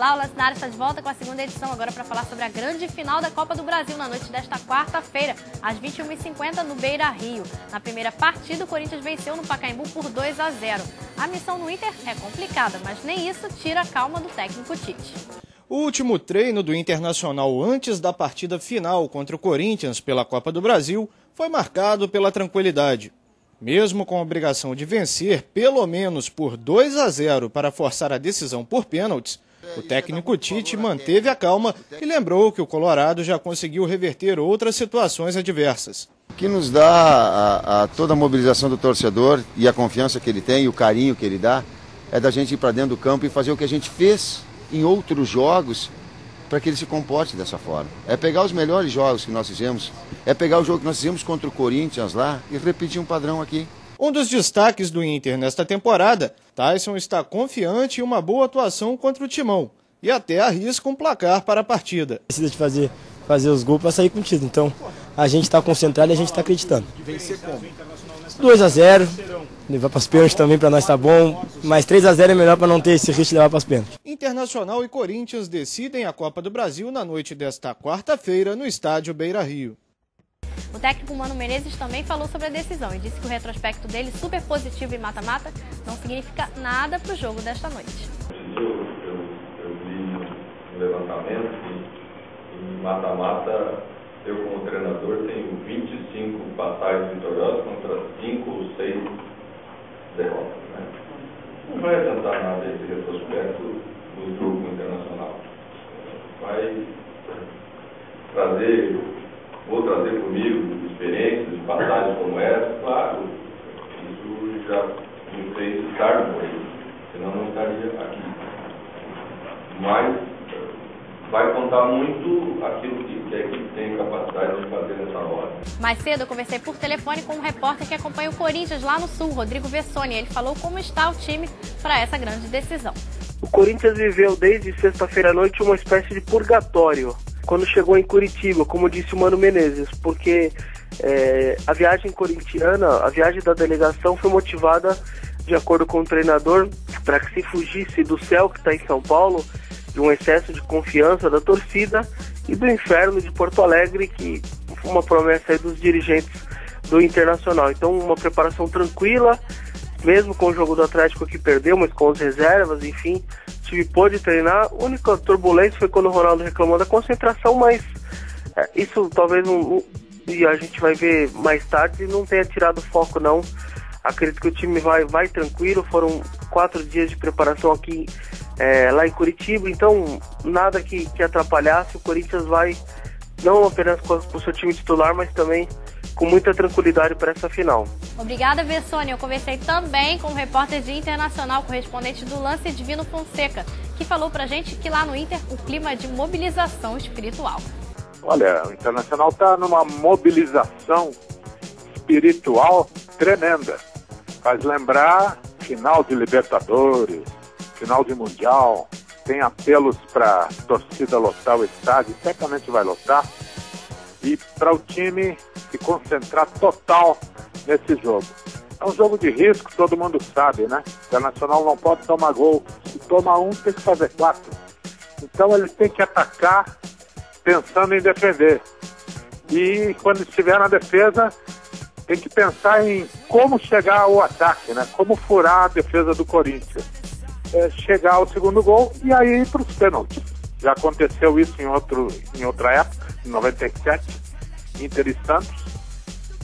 Olá, o Lance na Área está de volta com a segunda edição, agora para falar sobre a grande final da Copa do Brasil na noite desta quarta-feira, às 21h50 no Beira-Rio. Na primeira partida, o Corinthians venceu no Pacaembu por 2-0. A missão no Inter é complicada, mas nem isso tira a calma do técnico Tite. O último treino do Internacional antes da partida final contra o Corinthians pela Copa do Brasil foi marcado pela tranquilidade. Mesmo com a obrigação de vencer pelo menos por 2-0 para forçar a decisão por pênaltis, o técnico Tite manteve a calma e lembrou que o Colorado já conseguiu reverter outras situações adversas. O que nos dá toda a mobilização do torcedor e a confiança que ele tem e o carinho que ele dá é da gente ir para dentro do campo e fazer o que a gente fez em outros jogos para que ele se comporte dessa forma. É pegar os melhores jogos que nós fizemos, é pegar o jogo que nós fizemos contra o Corinthians lá e repetir um padrão aqui. Um dos destaques do Inter nesta temporada, Taison está confiante em uma boa atuação contra o Timão e até arrisca um placar para a partida. Precisa de fazer os gols para sair com o título, então a gente está concentrado e a gente está acreditando. Vencer como? 2-0, levar para os pênaltis também para nós tá bom, mas 3-0 é melhor para não ter esse risco de levar para os pênaltis. Internacional e Corinthians decidem a Copa do Brasil na noite desta quarta-feira no estádio Beira-Rio. O técnico Mano Menezes também falou sobre a decisão e disse que o retrospecto dele, super positivo em mata-mata, não significa nada para o jogo desta noite. Eu vi no levantamento que em mata-mata, eu como treinador tenho 25 passagens vitoriosas contra 5 ou 6 derrotas. Né? Não vai adiantar nada esse retrospecto do jogo internacional. Vai vou trazer comigo experiências de passagens como essa, claro, isso já me fez estar no país, senão não estaria aqui. Mas vai contar muito aquilo que a equipe tem capacidade de fazer nessa hora. Mais cedo eu conversei por telefone com um repórter que acompanha o Corinthians lá no Sul, Rodrigo Vessoni. Ele falou como está o time para essa grande decisão. O Corinthians viveu desde sexta-feira à noite uma espécie de purgatório quando chegou em Curitiba, como disse o Mano Menezes, porque a viagem corintiana, a viagem da delegação foi motivada, de acordo com o treinador, para que se fugisse do céu que está em São Paulo, de um excesso de confiança da torcida e do inferno de Porto Alegre, que foi uma promessa aí dos dirigentes do Internacional. Então, uma preparação tranquila, mesmo com o jogo do Atlético que perdeu, mas com as reservas, enfim, o time pôde treinar. A única turbulência foi quando o Ronaldo reclamou da concentração, mas isso talvez e a gente vai ver mais tarde, não tenha tirado foco não. Acredito que o time vai tranquilo, foram 4 dias de preparação aqui lá em Curitiba, então nada que atrapalhasse. O Corinthians vai não apenas com o seu time titular, mas também com muita tranquilidade para essa final. Obrigada, Vessoni. Eu conversei também com o repórter de Internacional, correspondente do Lance, Divino Fonseca, que falou pra gente que lá no Inter o clima é de mobilização espiritual. Olha, o Internacional está numa mobilização espiritual tremenda. Faz lembrar final de Libertadores, final de Mundial, tem apelos para a torcida lotar o estádio, certamente vai lotar, e para o time se concentrar total nesse jogo. É um jogo de risco, todo mundo sabe, né? O Internacional não pode tomar gol, se toma um tem que fazer 4. Então eles têm que atacar pensando em defender. E quando estiver na defesa, tem que pensar em como chegar ao ataque, né? Como furar a defesa do Corinthians. Chegar ao segundo gol e aí ir para os pênaltis. Já aconteceu isso em outra época, em 97, Inter e Santos.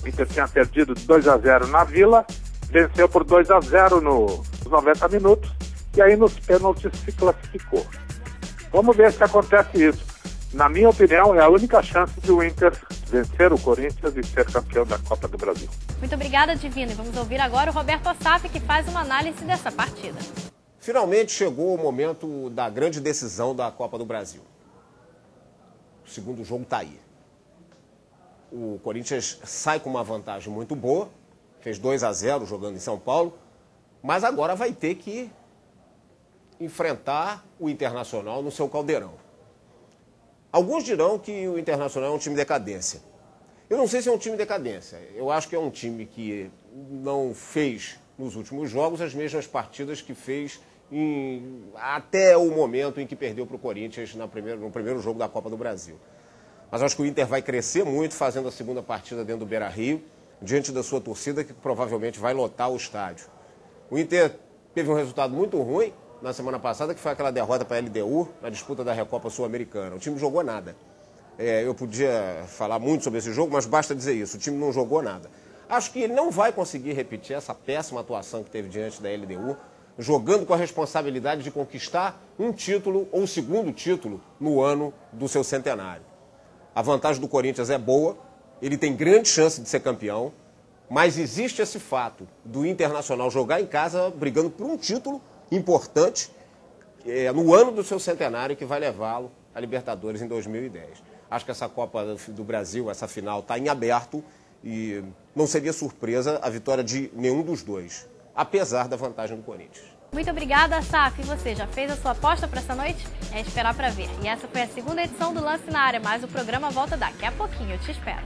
Inter tinha perdido 2-0 na Vila, venceu por 2-0 nos 90 minutos e aí nos pênaltis se classificou. Vamos ver se acontece isso. Na minha opinião, é a única chance de o Inter vencer o Corinthians e ser campeão da Copa do Brasil. Muito obrigada, Divino. E vamos ouvir agora o Roberto Assaf, que faz uma análise dessa partida. Finalmente chegou o momento da grande decisão da Copa do Brasil. O segundo jogo está aí. O Corinthians sai com uma vantagem muito boa, fez 2-0 jogando em São Paulo, mas agora vai ter que enfrentar o Internacional no seu caldeirão. Alguns dirão que o Internacional é um time de decadência. Eu não sei se é um time de decadência. Eu acho que é um time que não fez nos últimos jogos as mesmas partidas que fez até o momento em que perdeu para o Corinthians no primeiro jogo da Copa do Brasil. Mas acho que o Inter vai crescer muito fazendo a segunda partida dentro do Beira-Rio, diante da sua torcida, que provavelmente vai lotar o estádio. O Inter teve um resultado muito ruim na semana passada, que foi aquela derrota para a LDU na disputa da Recopa Sul-Americana. O time não jogou nada. Eu podia falar muito sobre esse jogo, mas basta dizer isso, o time não jogou nada. Acho que ele não vai conseguir repetir essa péssima atuação que teve diante da LDU, jogando com a responsabilidade de conquistar um título ou o segundo título no ano do seu centenário. A vantagem do Corinthians é boa, ele tem grande chance de ser campeão, mas existe esse fato do Internacional jogar em casa brigando por um título importante no ano do seu centenário que vai levá-lo à Libertadores em 2010. Acho que essa Copa do Brasil, essa final, está em aberto e não seria surpresa a vitória de nenhum dos dois, apesar da vantagem do Corinthians. Muito obrigada, Saf. E você já fez a sua aposta para essa noite? É esperar para ver. E essa foi a segunda edição do Lance na Área, mas o programa volta daqui a pouquinho. Eu te espero.